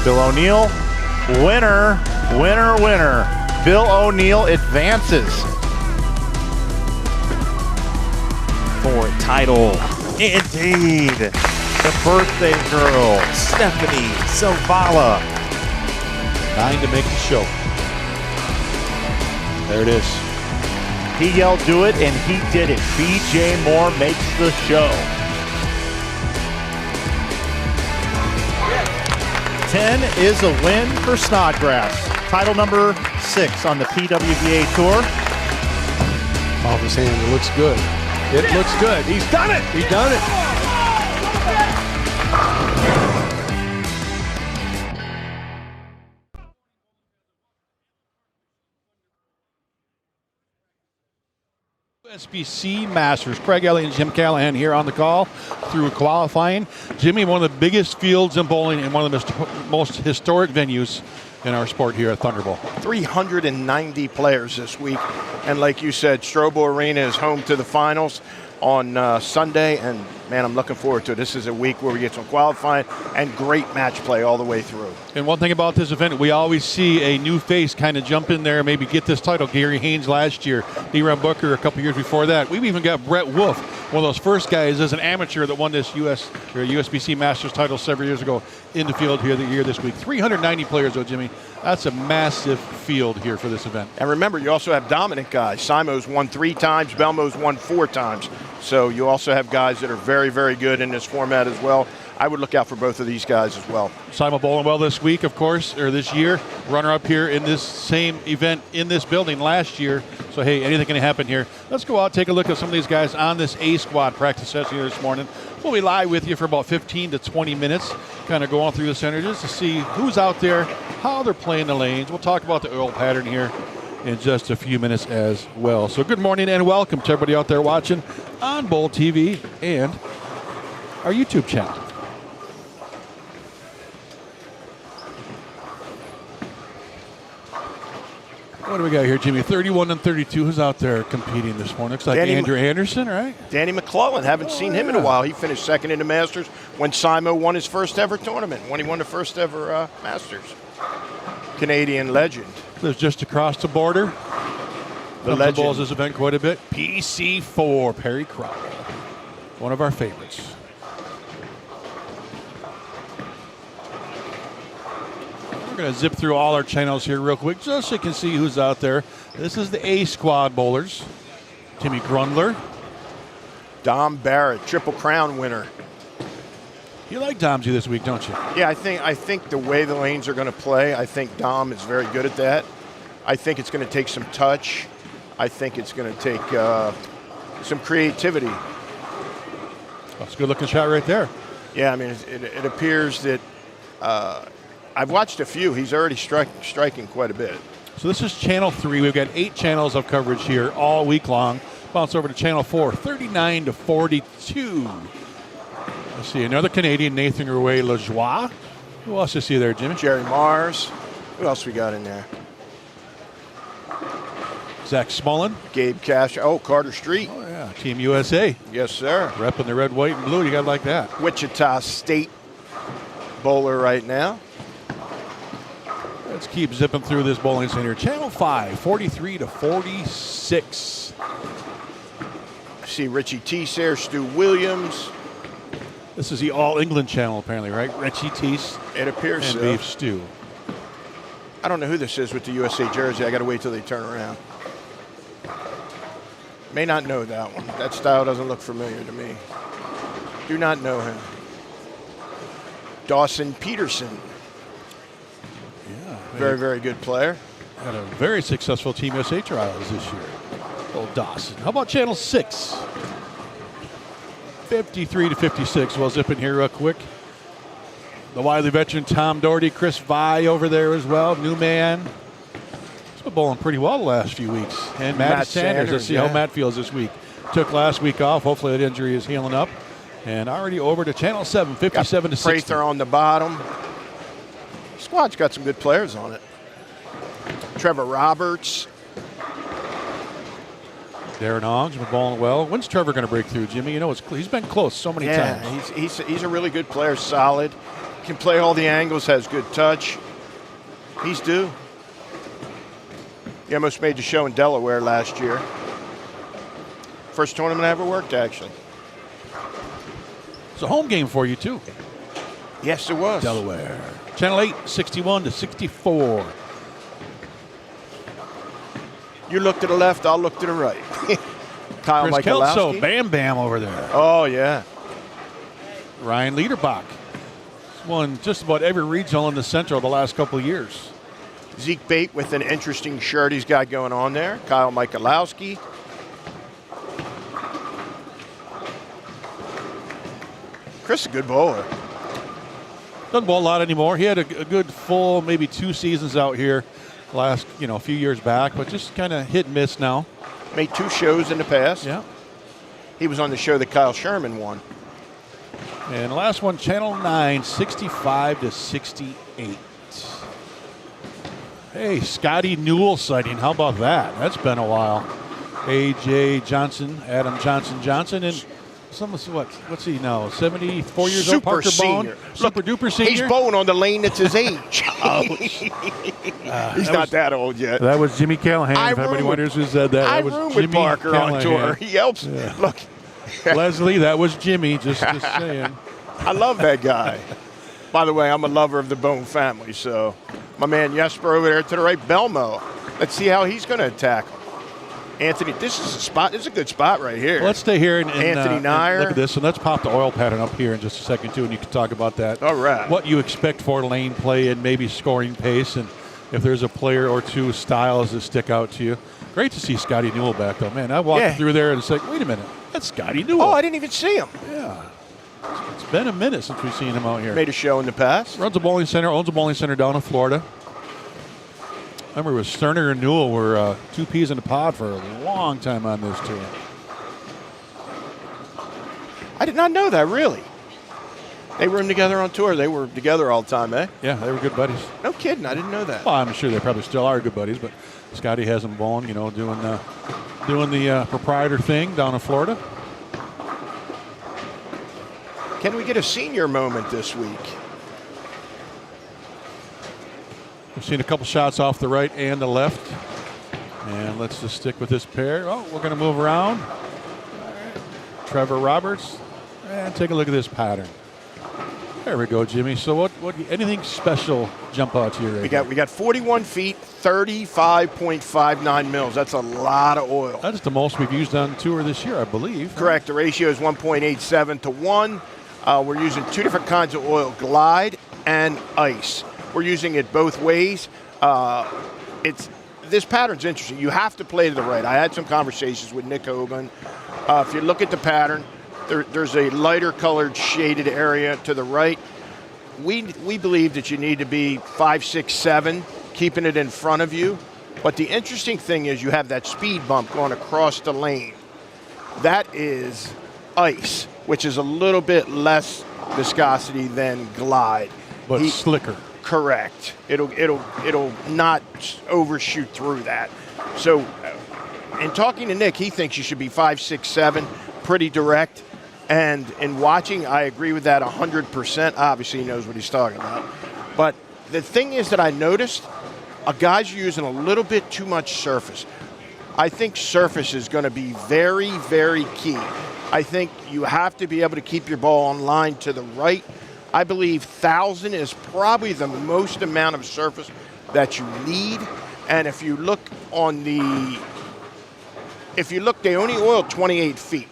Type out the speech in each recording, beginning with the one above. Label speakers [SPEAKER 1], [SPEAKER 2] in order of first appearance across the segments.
[SPEAKER 1] Bill O'Neill, winner, winner, winner. Bill O'Neill advances for a title. Indeed, the birthday girl, Stephanie Zavala.
[SPEAKER 2] 9 to make the show. There it is.
[SPEAKER 1] He yelled, do it, and he did it. BJ Moore makes the show. 10 is a win for Snodgrass. Title number 6 on the PWBA Tour.
[SPEAKER 2] Off his hand, it looks good. It looks good. He's done it. He's done it. USBC Masters. Craig Elliott and Jim Callahan here on the call through qualifying. Jimmy, one of the biggest fields in bowling and one of the most historic venues in our sport here at Thunderbolt.
[SPEAKER 3] 390 players this week. And like you said, Strobo Arena is home to the finals on Sunday. And, man, I'm looking forward to it. This is a week where we get some qualifying and great match play all the way through.
[SPEAKER 2] And one thing about this event, we always see a new face kind of jump in there and maybe get this title. Gary Haynes last year, D-Ron Booker a couple years before that. We've even got Brett Wolf, one of those first guys as an amateur that won this USBC Masters title several years ago in the field here this week. 390 players, though, Jimmy. That's a massive field here for this event.
[SPEAKER 3] And remember, you also have dominant guys. Simo's won 3 times. Belmo's won 4 times. So you also have guys that are very, very good in this format as well. I would look out for both of these guys as well.
[SPEAKER 2] Simon bowling well this week, of course, or this year. Runner-up here in this same event in this building last year. So, hey, anything can happen here. Let's go out, take a look at some of these guys on this A-Squad practice session here this morning. We'll be live with you for about 15 to 20 minutes, kind of going through the center just to see who's out there, how they're playing the lanes. We'll talk about the oil pattern here in just a few minutes as well. So good morning and welcome to everybody out there watching on Bowl TV and our YouTube channel. What do we got here, Jimmy? 31 and 32. Who's out there competing this morning? Looks like Andrew Anderson, right?
[SPEAKER 3] Danny McClellan. Haven't seen him in a while. He finished second in the Masters when Simo won his first ever tournament, when he won the first ever Masters. Canadian legend.
[SPEAKER 2] Lives just across the border.
[SPEAKER 3] The legend.
[SPEAKER 2] Bowls this event quite a bit. PC4, Perry Crowell. One of our favorites. We're going to zip through all our channels here real quick just so you can see who's out there. This is the A-Squad bowlers. Timmy Grundler.
[SPEAKER 3] Dom Barrett, Triple Crown winner.
[SPEAKER 2] You like Domsy this week, don't you?
[SPEAKER 3] Yeah, I think the way the lanes are going to play, I think Dom is very good at that. I think it's going to take some touch. I think it's going to take some creativity.
[SPEAKER 2] That's a good-looking shot right there.
[SPEAKER 3] Yeah, I mean, it appears that I've watched a few. He's already striking quite a bit.
[SPEAKER 2] So this is Channel 3. We've got 8 channels of coverage here all week long. Bounce over to Channel 4, 39 to 42. Let's see, another Canadian, Nathan Rouet-Lajoie. Who else you see there, Jimmy?
[SPEAKER 3] Jerry Mars. Who else we got in there?
[SPEAKER 2] Zach Smullen.
[SPEAKER 3] Gabe Cash. Oh, Carter Street.
[SPEAKER 2] Oh, yeah. Team USA.
[SPEAKER 3] Yes, sir.
[SPEAKER 2] Repping the red, white, and blue. You got to like that.
[SPEAKER 3] Wichita State bowler right now.
[SPEAKER 2] Let's keep zipping through this bowling center. Channel 5, 43 to 46.
[SPEAKER 3] I see Richie Teese there, Stu Williams.
[SPEAKER 2] This is the All England channel, apparently, right? Richie Teese.
[SPEAKER 3] It appears
[SPEAKER 2] and
[SPEAKER 3] so.
[SPEAKER 2] Beef Stew.
[SPEAKER 3] I don't know who this is with the USA jersey. I got to wait till they turn around. May not know that one. That style doesn't look familiar to me. Do not know him. Dawson Peterson.
[SPEAKER 2] Yeah.
[SPEAKER 3] Very, very good player.
[SPEAKER 2] Had a very successful Team USA trials this year. Old Dawson. How about Channel 6? 53 to 56. We'll zip in here real quick. The wily veteran Tom Doherty, Chris Vi over there as well. New man. He's been bowling pretty well the last few weeks. And Matt Sanders. Let's see how Matt feels this week. Took last week off. Hopefully that injury is healing up. And already over to Channel 7, 57 to 60.
[SPEAKER 3] Prather on the bottom. Squad's got some good players on it. Trevor Roberts.
[SPEAKER 2] Darren Ong's been bowling well. When's Trevor going to break through, Jimmy? You know, he's been close so many times.
[SPEAKER 3] He's a really good player, solid. can play all the angles, has good touch. He's due. He almost made the show in Delaware last year. First tournament I ever worked, actually.
[SPEAKER 2] It's a home game for you, too.
[SPEAKER 3] Yes, it was.
[SPEAKER 2] Delaware. Channel 8, 61-64.
[SPEAKER 3] You look to the left, I'll look to the right. Kyle
[SPEAKER 2] Chris Kelso,
[SPEAKER 3] Michalowski.
[SPEAKER 2] Bam Bam over there.
[SPEAKER 3] Oh, yeah.
[SPEAKER 2] Ryan Liederbach. He's won just about every regional in the Central the last couple of years.
[SPEAKER 3] Zeke Bate with an interesting shirt he's got going on there. Kyle Michalowski. Chris is a good bowler.
[SPEAKER 2] Doesn't bowl a lot anymore. He had a good full, maybe 2 seasons out here last, a few years back, but just kind of hit and miss now.
[SPEAKER 3] Made 2 shows in the past.
[SPEAKER 2] Yeah.
[SPEAKER 3] He was on the show that Kyle Sherman won.
[SPEAKER 2] And the last one, Channel 9, 65-68. Hey, Scotty Newell sighting. How about that? That's been a while. A.J. Johnson, Adam Johnson, and what's he now? 74 years old. Parker
[SPEAKER 3] senior.
[SPEAKER 2] Bone, super duper senior.
[SPEAKER 3] He's bowling on the lane that's his age. He's not that old yet.
[SPEAKER 2] That was Jimmy Callahan. If anybody wonders who said that, that was Jimmy
[SPEAKER 3] with Parker
[SPEAKER 2] Callahan.
[SPEAKER 3] on tour. He helps. Yeah. Look,
[SPEAKER 2] Leslie, that was Jimmy. Just saying.
[SPEAKER 3] I love that guy. By the way, I'm a lover of the Bone family. So, my man Jesper over there to the right, Belmo. Let's see how he's going to attack. Anthony, this is a spot. This is a good spot right here.
[SPEAKER 2] Well, let's stay here and
[SPEAKER 3] Anthony Nyer.
[SPEAKER 2] Look at this, and let's pop the oil pattern up here in just a second too, and you can talk about that.
[SPEAKER 3] All right.
[SPEAKER 2] What you expect for lane play and maybe scoring pace, and if there's a player or two styles that stick out to you. Great to see Scotty Newell back though, man. I walked through there and it's like, wait a minute, that's Scotty Newell.
[SPEAKER 3] Oh, I didn't even see him.
[SPEAKER 2] Yeah. It's been a minute since we've seen him out here.
[SPEAKER 3] Made a show in the past.
[SPEAKER 2] Runs a bowling center, owns a bowling center down in Florida. I remember it was Sterner and Newell were 2 peas in a pod for a long time on this tour.
[SPEAKER 3] I did not know that, really. They roomed together on tour. They were together all the time, eh?
[SPEAKER 2] Yeah, they were good buddies.
[SPEAKER 3] No kidding. I didn't know that.
[SPEAKER 2] Well, I'm sure they probably still are good buddies, but Scotty has them bowling, doing the proprietor thing down in Florida.
[SPEAKER 3] Can we get a senior moment this week?
[SPEAKER 2] We've seen a couple shots off the right and the left. And let's just stick with this pair. Oh, we're going to move around. Trevor Roberts. And take a look at this pattern. There we go, Jimmy. So what anything special jump out to you right
[SPEAKER 3] We got 41 feet, 35.59 mils. That's a lot of oil.
[SPEAKER 2] That's the most we've used on tour this year, I believe.
[SPEAKER 3] Correct. The ratio is 1.87 to 1. We're using 2 different kinds of oil, Glide and ice. We're using it both ways. This pattern's interesting. You have to play to the right. I had some conversations with Nick Hogan. If you look at the pattern, there's a lighter colored shaded area to the right. We believe that you need to be 5, 6, 7, keeping it in front of you. But the interesting thing is you have that speed bump going across the lane. That is ice, which is a little bit less viscosity than Glide.
[SPEAKER 2] But slicker.
[SPEAKER 3] Correct. It'll not overshoot through that. So, in talking to Nick, he thinks you should be 5, 6, 7, pretty direct. And in watching, I agree with that 100%. Obviously, he knows what he's talking about. But the thing is that I noticed, guys are using a little bit too much surface. I think surface is going to be very, very key. I think you have to be able to keep your ball on line to the right. I believe 1,000 is probably the most amount of surface that you need. And if you look they only oiled 28 feet.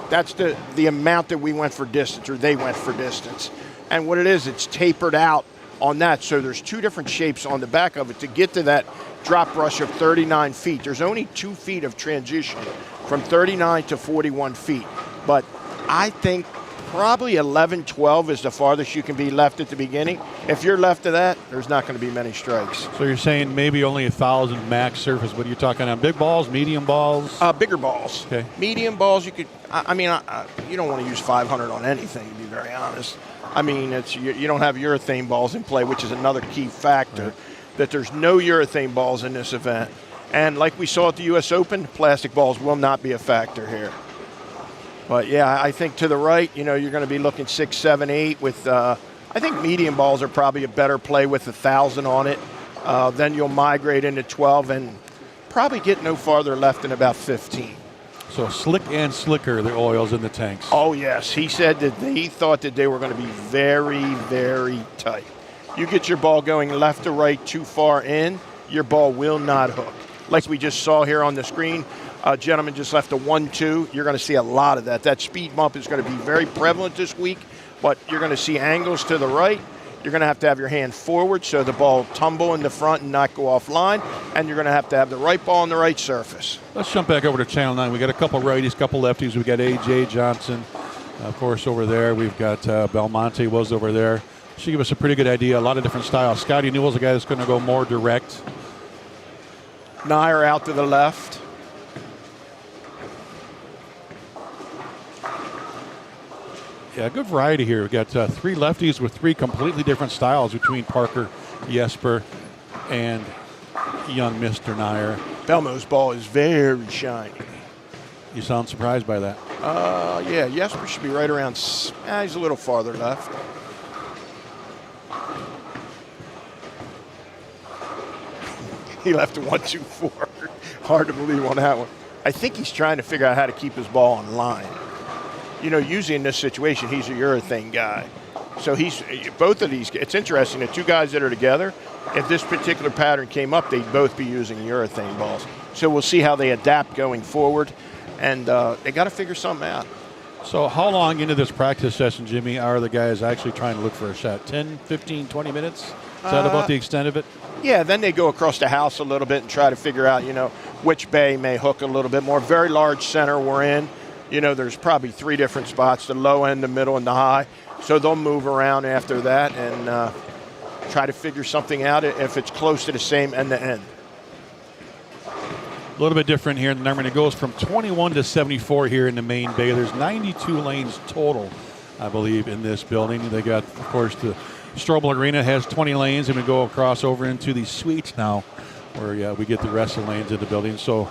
[SPEAKER 3] That's the amount that we went for distance, or they went for distance. And what it is, it's tapered out on that. So there's 2 different shapes on the back of it to get to that drop brush of 39 feet. There's only 2 feet of transition from 39 to 41 feet. But I think probably 11, 12 is the farthest you can be left at the beginning. If you're left of that, there's not going to be many strikes.
[SPEAKER 2] So you're saying maybe only 1,000 max surface. What are you talking on? Big balls, medium balls?
[SPEAKER 3] Bigger balls.
[SPEAKER 2] Okay.
[SPEAKER 3] Medium balls, you could. You don't want to use 500 on anything, to be very honest. I mean, you don't have urethane balls in play, which is another key factor. Right. That there's no urethane balls in this event, and like we saw at the U.S. Open, plastic balls will not be a factor here. But yeah, I think to the right, you're going to be looking 6, 7, 8 with I think medium balls are probably a better play with 1,000 on it. Then you'll migrate into 12 and probably get no farther left than about 15.
[SPEAKER 2] So slick and slicker, the oils in the tanks.
[SPEAKER 3] Oh, yes. He said that he thought that they were going to be very, very tight. You get your ball going left to right too far in, your ball will not hook. Like we just saw here on the screen, a gentleman just left a 1-2. You're going to see a lot of that. That speed bump is going to be very prevalent this week, but you're going to see angles to the right. You're going to have your hand forward so the ball tumble in the front and not go offline, and you're going to have the right ball on the right surface.
[SPEAKER 2] Let's jump back over to Channel 9. We got a couple righties, couple lefties. We got A.J. Johnson, of course, over there. We've got Belmonte was over there. Should give us a pretty good idea. A lot of different styles. Scotty Newell's a guy that's going to go more direct.
[SPEAKER 3] Nair out to the left.
[SPEAKER 2] Yeah, good variety here. We've got 3 lefties with 3 completely different styles between Parker, Jesper, and young Mr. Nair.
[SPEAKER 3] Belmo's ball is very shiny.
[SPEAKER 2] You sound surprised by that.
[SPEAKER 3] Yeah, Jesper should be right around, he's a little farther left. He left a 1-2-4. Hard to believe on that one. I think he's trying to figure out how to keep his ball on line. You know, usually in this situation, he's a urethane guy. So both of these, it's interesting, the 2 guys that are together, if this particular pattern came up, they'd both be using urethane balls. So we'll see how they adapt going forward, and they got to figure something out.
[SPEAKER 2] So how long into this practice session, Jimmy, are the guys actually trying to look for a shot? 10, 15, 20 minutes? Is that about the extent of it?
[SPEAKER 3] Yeah, then they go across the house a little bit and try to figure out, which bay may hook a little bit more. Very large center we're in. There's probably 3 different spots, the low end, the middle, and the high. So they'll move around after that and try to figure something out if it's close to the same end to end.
[SPEAKER 2] A little bit different here in the number. It goes from 21 to 74 here in the main bay. There's 92 lanes total, I believe, in this building. They got, of course, the Strobel Arena has 20 lanes, and we go across over into the suites now where we get the rest of the lanes in the building. So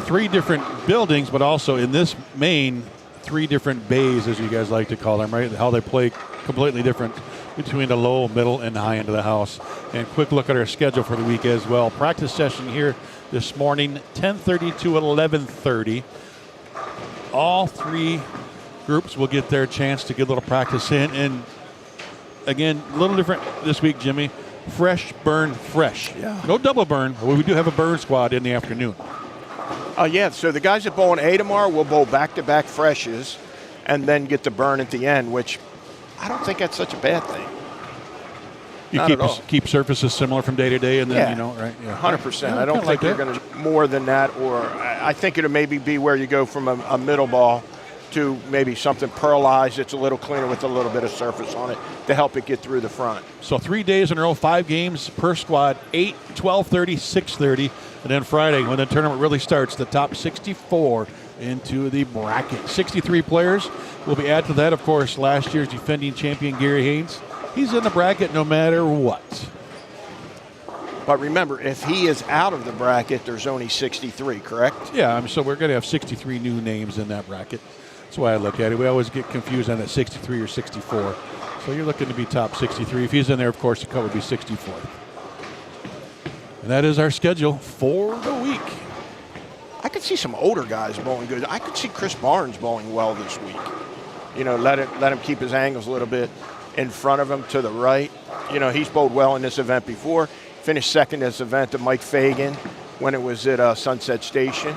[SPEAKER 2] 3 different buildings, but also in this main, 3 different bays, as you guys like to call them, right? How they play completely different between the low, middle, and the high end of the house. And quick look at our schedule for the week as well. Practice session here this morning, 10:30 to 11:30. All 3 groups will get their chance to get a little practice in. And again, a little different this week, Jimmy. Fresh, burn, fresh.
[SPEAKER 3] Yeah.
[SPEAKER 2] No double burn, but we do have a burn squad in the afternoon.
[SPEAKER 3] Yeah, so the guys that bowl in A tomorrow will bowl back-to-back freshes and then get the burn at the end, which I don't think that's such a bad thing.
[SPEAKER 2] You keep surfaces similar from day to day, and then, right? Yeah.
[SPEAKER 3] 100%.
[SPEAKER 2] Yeah,
[SPEAKER 3] I don't think you're
[SPEAKER 2] that.
[SPEAKER 3] going to more than that, or I think it'll maybe be where you go from a middle ball to maybe something pearlized. It's a little cleaner with a little bit of surface on it to help it get through the front.
[SPEAKER 2] So 3 days in a row, 5 games per squad, 8, 12:30, 6:30, and then Friday when the tournament really starts, the top 64 into the bracket. 63 players will be added to that. Of course, last year's defending champion Gary Haynes, he's in the bracket no matter what.
[SPEAKER 3] But remember, if he is out of the bracket, there's only 63, correct?
[SPEAKER 2] Yeah, so we're going to have 63 new names in that bracket. That's why I look at it. We always get confused on that 63 or 64. So you're looking to be top 63. If he's in there, of course, the cut would be 64. And that is our schedule for the week.
[SPEAKER 3] I could see some older guys bowling good. I could see Chris Barnes bowling well this week. Let him keep his angles a little bit in front of him to the right. He's bowled well in this event before. Finished second in this event to Mike Fagan when it was at Sunset Station.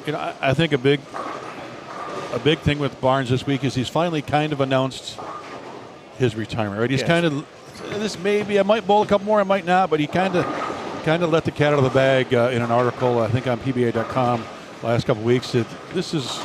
[SPEAKER 2] I think a big thing with Barnes this week is he's finally kind of announced his retirement, right? He's kind of, this maybe, I might bowl a couple more, I might not, but he kind of let the cat out of the bag in an article, I think on PBA.com last couple of weeks, that this is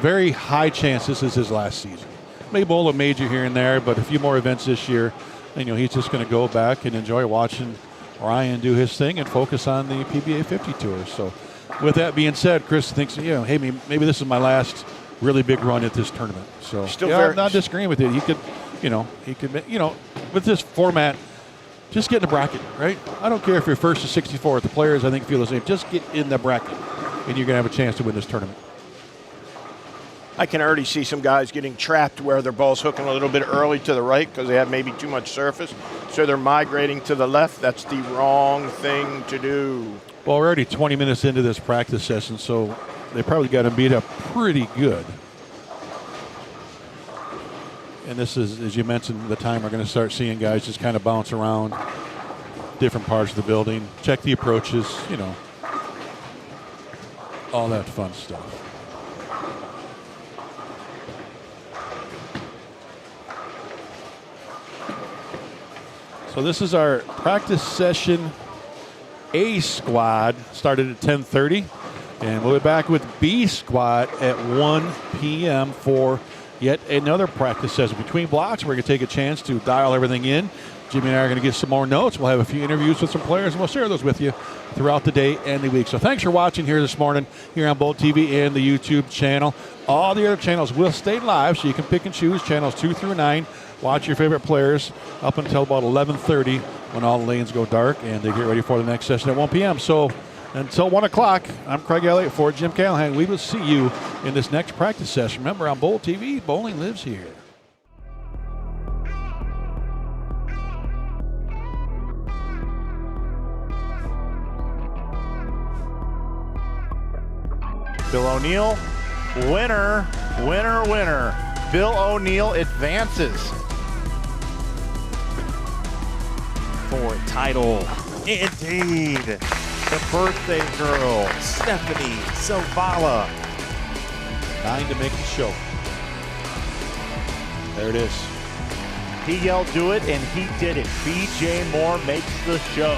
[SPEAKER 2] very high chance this is his last season. May bowl a major here and there, but a few more events this year. And, he's just going to go back and enjoy watching Ryan do his thing and focus on the PBA 50 Tour. So with that being said, Chris thinks, hey, maybe this is my last really big run at this tournament. So I'm not disagreeing with it. He could, with this format, just get in the bracket, right? I don't care if you're first to 64th. The players, I think, feel the same. Just get in the bracket, and you're going to have a chance to win this tournament.
[SPEAKER 3] I can already see some guys getting trapped where their ball's hooking a little bit early to the right because they have maybe too much surface. So they're migrating to the left. That's the wrong thing to do.
[SPEAKER 2] Well, we're already 20 minutes into this practice session, so they probably got them beat up pretty good. And this is, as you mentioned, the time we're going to start seeing guys just kind of bounce around different parts of the building, check the approaches, you know, all that fun stuff. So this is our practice session A squad, started at 10:30, and we'll be back with B squad at 1 p.m. for yet another practice session. Between blocks, we're going to take a chance to dial everything in. Jimmy and I are going to get some more notes. We'll have a few interviews with some players, and we'll share those with you throughout the day and the week. So thanks for watching here this morning here on Bolt TV and the YouTube channel. All the other channels will stay live, so you can pick and choose channels 2 through 9. Watch your favorite players up until about 11:30 when all the lanes go dark and they get ready for the next session at 1 p.m. So until 1 o'clock, I'm Craig Elliott for Jim Callahan. We will see you in this next practice session. Remember, on Bolt TV, bowling lives here.
[SPEAKER 1] Bill O'Neill, winner, winner, winner. Bill O'Neill advances for title. Indeed. The birthday girl, Stephanie Zavala.
[SPEAKER 2] 9 to make the show. There it is.
[SPEAKER 1] He yelled, do it, and he did it. BJ Moore makes the show.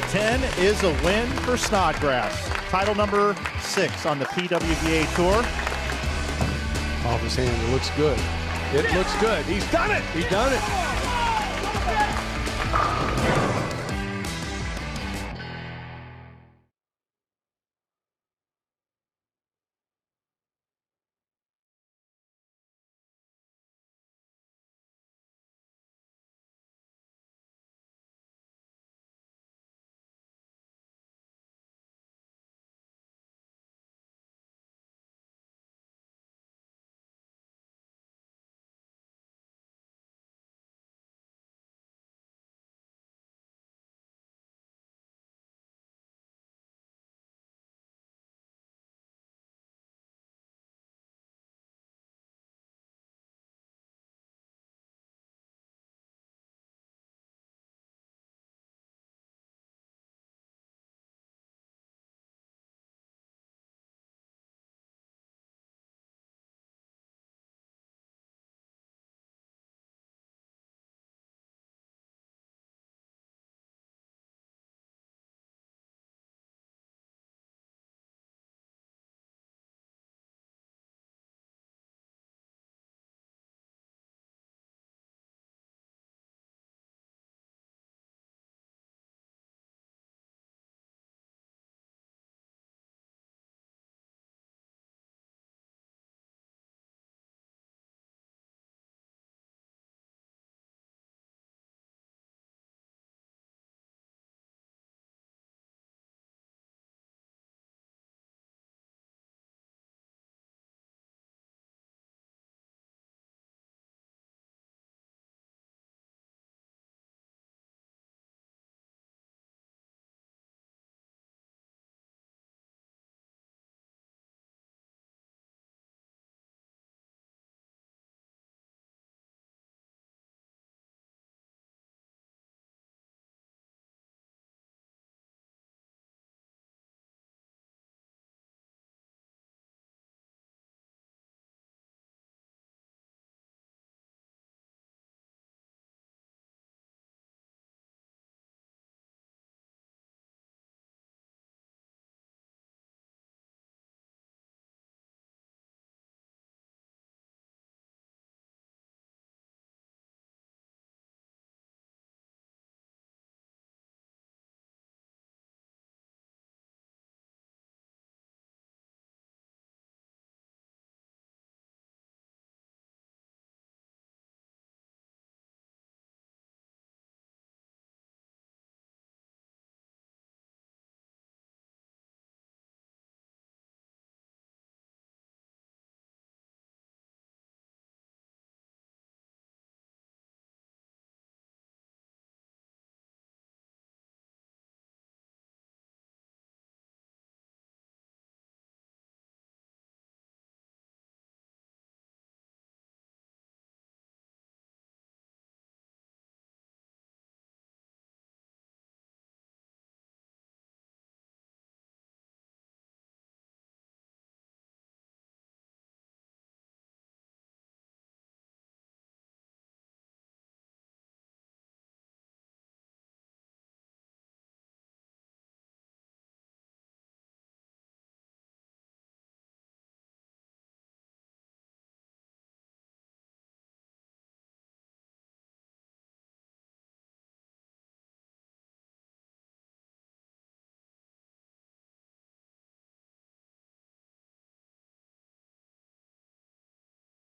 [SPEAKER 1] 10 is a win for Snodgrass. Title number 6 on the PWBA Tour.
[SPEAKER 4] Off his hand, it looks good. It looks good. He's done it. He's done it.